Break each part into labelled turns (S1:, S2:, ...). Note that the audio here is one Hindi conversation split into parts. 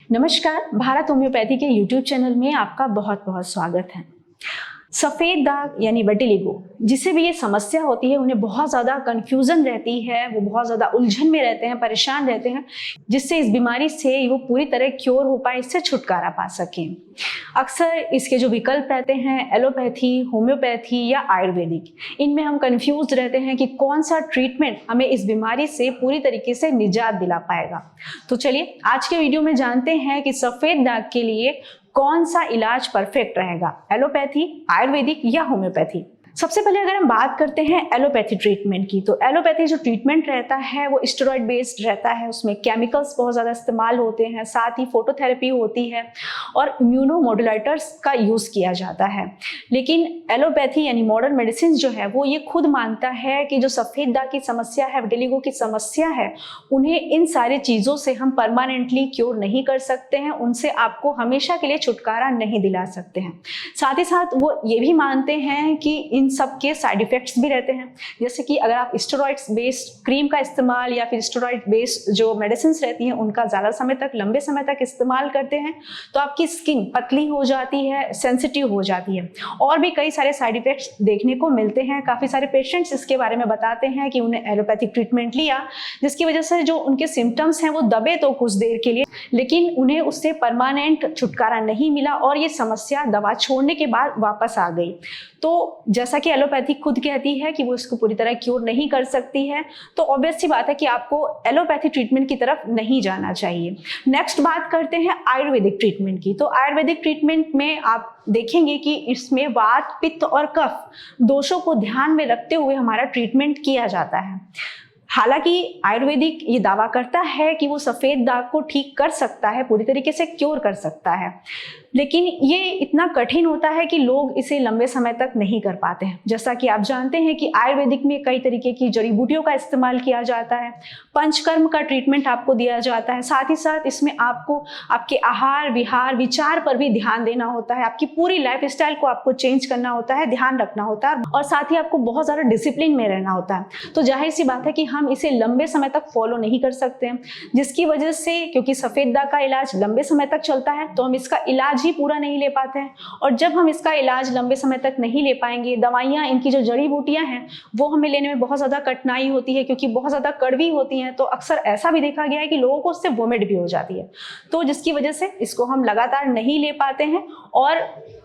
S1: नमस्कार, भारत होम्योपैथी के YouTube चैनल में आपका बहुत बहुत स्वागत है। सफ़ेद दाग यानी विटिलिगो, जिसे भी ये समस्या होती है, उन्हें बहुत ज़्यादा कन्फ्यूज़न रहती है, वो बहुत ज़्यादा उलझन में रहते हैं, परेशान रहते हैं, जिससे इस बीमारी से वो पूरी तरह क्योर हो पाए, इससे छुटकारा पा सकें। अक्सर इसके जो विकल्प रहते हैं एलोपैथी, होम्योपैथी या आयुर्वेदिक, इनमें हम कन्फ्यूज़ रहते हैं कि कौन सा ट्रीटमेंट हमें इस बीमारी से पूरी तरीके से निजात दिला पाएगा। तो चलिए आज के वीडियो में जानते हैं कि सफ़ेद दाग के लिए कौन सा इलाज परफेक्ट रहेगा, एलोपैथी, आयुर्वेदिक या होम्योपैथी। सबसे पहले अगर हम बात करते हैं एलोपैथी ट्रीटमेंट की, तो एलोपैथी जो ट्रीटमेंट रहता है वो स्टेरॉइड बेस्ड रहता है, उसमें केमिकल्स बहुत ज़्यादा इस्तेमाल होते हैं, साथ ही फोटोथेरेपी होती है और इम्यूनोमोडुलेटर्स का यूज़ किया जाता है। लेकिन एलोपैथी यानी मॉडर्न मेडिसिन जो है वो ये खुद मानता है कि जो सफ़ेद दाग की समस्या है, विटिलिगो की समस्या है, उन्हें इन सारी चीज़ों से हम परमानेंटली क्योर नहीं कर सकते हैं, उनसे आपको हमेशा के लिए छुटकारा नहीं दिला सकते हैं। साथ ही साथ वो ये भी मानते हैं कि इन सब के साइड इफेक्ट्स भी रहते हैं, जैसे कि अगर आप स्टेरॉइड्स बेस्ड क्रीम का इस्तेमाल या फिर स्टेरॉइड बेस्ड जो मेडिसिन रहती हैं उनका ज़्यादा समय तक, लंबे समय तक इस्तेमाल करते हैं तो आपकी स्किन पतली हो जाती है, सेंसिटिव हो जाती है और भी कई सारे साइड इफेक्ट्स देखने को मिलते हैं। काफ़ी सारे पेशेंट्स इसके बारे में बताते हैं कि उन्हें एलोपैथिक ट्रीटमेंट लिया जिसकी वजह से जो उनके सिम्टम्स हैं वो दबे तो कुछ देर के लिए, लेकिन उन्हें उससे परमानेंट छुटकारा नहीं मिला और ये समस्या दवा छोड़ने के बाद वापस आ गई। तो जैसा कि एलोपैथी खुद कहती है कि वो इसको पूरी तरह क्योर नहीं कर सकती है, तो ऑब्वियस सी बात है कि आपको एलोपैथी ट्रीटमेंट की तरफ नहीं जाना चाहिए। नेक्स्ट बात करते हैं आयुर्वेदिक ट्रीटमेंट की। तो आयुर्वेदिक ट्रीटमेंट में आप देखेंगे कि इसमें वात, पित्त और कफ दोषों को ध्यान में रखते हुए हमारा ट्रीटमेंट किया जाता है। हालांकि आयुर्वेदिक ये दावा करता है कि वो सफ़ेद दाग को ठीक कर सकता है, पूरी तरीके से क्योर कर सकता है, लेकिन ये इतना कठिन होता है कि लोग इसे लंबे समय तक नहीं कर पाते हैं। जैसा कि आप जानते हैं कि आयुर्वेदिक में कई तरीके की जड़ी बूटियों का इस्तेमाल किया जाता है, पंचकर्म का ट्रीटमेंट आपको दिया जाता है, साथ ही साथ इसमें आपको आपके आहार विहार विचार पर भी ध्यान देना होता है, आपकी पूरी लाइफ स्टाइल को आपको चेंज करना होता है, ध्यान रखना होता है और साथ ही आपको बहुत ज़्यादा डिसिप्लिन में रहना होता है। तो जाहिर सी बात है कि हम इसे लंबे समय तक फॉलो नहीं कर सकते हैं, जिसकी वजह से क्योंकि सफ़ेद दाग का इलाज लंबे समय तक चलता है तो हम इसका इलाज ही पूरा नहीं ले पाते हैं और जब हम इसका इलाज लंबे समय तक नहीं ले पाएंगे, दवाइयाँ, इनकी जो जड़ी बूटियाँ हैं वो हमें लेने में बहुत ज़्यादा कठिनाई होती है क्योंकि बहुत ज़्यादा कड़वी होती हैं, तो अक्सर ऐसा भी देखा गया है कि लोगों को उससे वोमिट भी हो जाती है, तो जिसकी वजह से इसको हम लगातार नहीं ले पाते हैं। और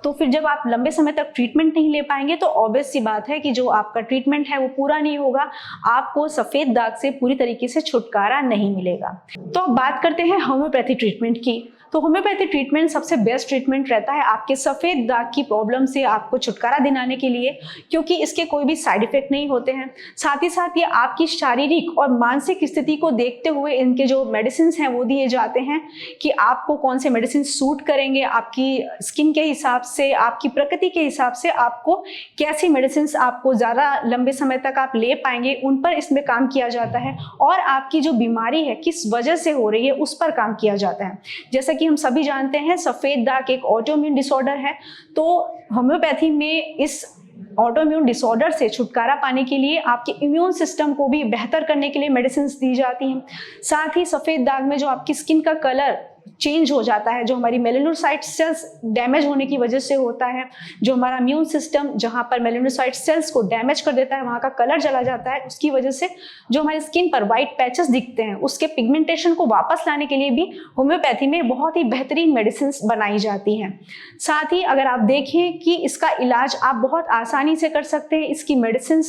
S1: तो फिर जब आप लंबे समय तक ट्रीटमेंट नहीं ले पाएंगे तो ऑब्वियस सी बात है कि जो आपका ट्रीटमेंट है वो पूरा नहीं होगा, आपको सफ़ेद दाग से पूरी तरीके से छुटकारा नहीं मिलेगा। तो अब बात करते हैं होम्योपैथी ट्रीटमेंट की। तो होम्योपैथी ट्रीटमेंट सबसे बेस्ट ट्रीटमेंट रहता है आपके सफ़ेद दाग की प्रॉब्लम से आपको छुटकारा दिलाने के लिए, क्योंकि इसके कोई भी साइड इफेक्ट नहीं होते हैं। साथ ही साथ ये आपकी शारीरिक और मानसिक स्थिति को देखते हुए इनके जो मेडिसिन हैं वो दिए जाते हैं कि आपको कौन से मेडिसिन सूट करेंगे, आपकी स्किन के हिसाब से, आपकी प्रकृति के हिसाब से आपको कैसी मेडिसिन आपको ज़्यादा लंबे समय तक आप ले पाएंगे, उन पर इसमें काम किया जाता है और आपकी जो बीमारी है किस वजह से हो रही है उस पर काम किया जाता है। जैसा कि हम सभी जानते हैं सफ़ेद दाग एक ऑटोइम्यून डिसऑर्डर है, तो होम्योपैथी में इस ऑटोइम्यून डिसऑर्डर से छुटकारा पाने के लिए आपके इम्यून सिस्टम को भी बेहतर करने के लिए मेडिसिन दी जाती हैं। साथ ही सफ़ेद दाग में जो आपकी स्किन का कलर चेंज हो जाता है, जो हमारी मेलानोसाइट सेल्स डैमेज होने की वजह से होता है, जो हमारा इम्यून सिस्टम जहाँ पर मेलानोसाइट सेल्स को डैमेज कर देता है वहाँ का कलर चला जाता है, उसकी वजह से जो हमारी स्किन पर वाइट पैचेस दिखते हैं उसके पिगमेंटेशन को वापस लाने के लिए भी होम्योपैथी में बहुत ही बेहतरीन मेडिसिन बनाई जाती हैं। साथ ही अगर आप देखें कि इसका इलाज आप बहुत आसानी से कर सकते हैं, इसकी मेडिसिन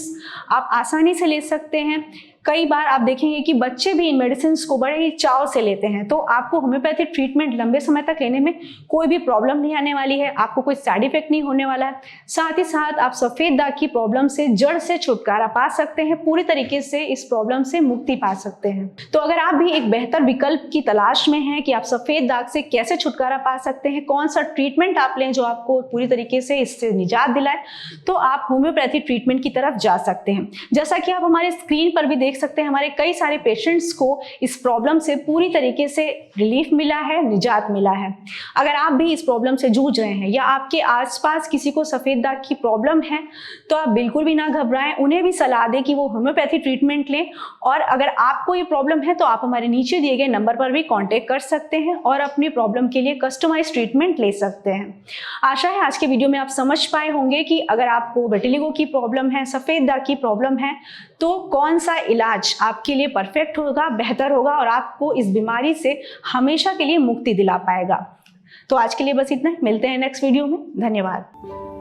S1: आप आसानी से ले सकते हैं। कई बार आप देखेंगे कि बच्चे भी इन मेडिसिन को बड़े ही चाव से लेते हैं, तो आपको होम्योपैथी ट्रीटमेंट लंबे समय तक लेने में कोई भी प्रॉब्लम नहीं आने वाली है, आपको कोई साइड इफेक्ट नहीं होने वाला है। साथ ही साथ आप सफ़ेद दाग की प्रॉब्लम से जड़ से छुटकारा पा सकते हैं, पूरी तरीके से इस प्रॉब्लम से मुक्ति पा सकते हैं। तो अगर आप भी एक बेहतर विकल्प की तलाश में हैं कि आप सफ़ेद दाग से कैसे छुटकारा पा सकते हैं, कौन सा ट्रीटमेंट आप लें जो आपको पूरी तरीके से इससे निजात दिलाए, तो आप होम्योपैथी ट्रीटमेंट की तरफ जा सकते हैं। जैसा कि आप हमारे स्क्रीन पर भी देख देख सकते हैं हमारे कई सारे पेशेंट्स को इस प्रॉब्लम से पूरी तरीके से रिलीफ मिला है, निजात मिला है। अगर आप भी इस प्रॉब्लम से जूझ रहे हैं या आपके आसपास किसी को सफ़ेद दाग की प्रॉब्लम है तो आप बिल्कुल भी ना घबराएं, उन्हें भी सलाह दें कि वो होम्योपैथी ट्रीटमेंट लें। और अगर आपको ये प्रॉब्लम है तो आप हमारे नीचे दिए गए नंबर पर भी कॉन्टेक्ट कर सकते हैं और अपनी प्रॉब्लम के लिए कस्टमाइज ट्रीटमेंट ले सकते हैं। आशा है आज के वीडियो में आप समझ पाए होंगे कि अगर आपको विटिलिगो की प्रॉब्लम है, सफ़ेद दाग की प्रॉब्लम है, तो कौन सा इलाज आपके लिए परफेक्ट होगा, बेहतर होगा और आपको इस बीमारी से हमेशा के लिए मुक्ति दिला पाएगा। तो आज के लिए बस इतना, मिलते हैं नेक्स्ट वीडियो में। धन्यवाद।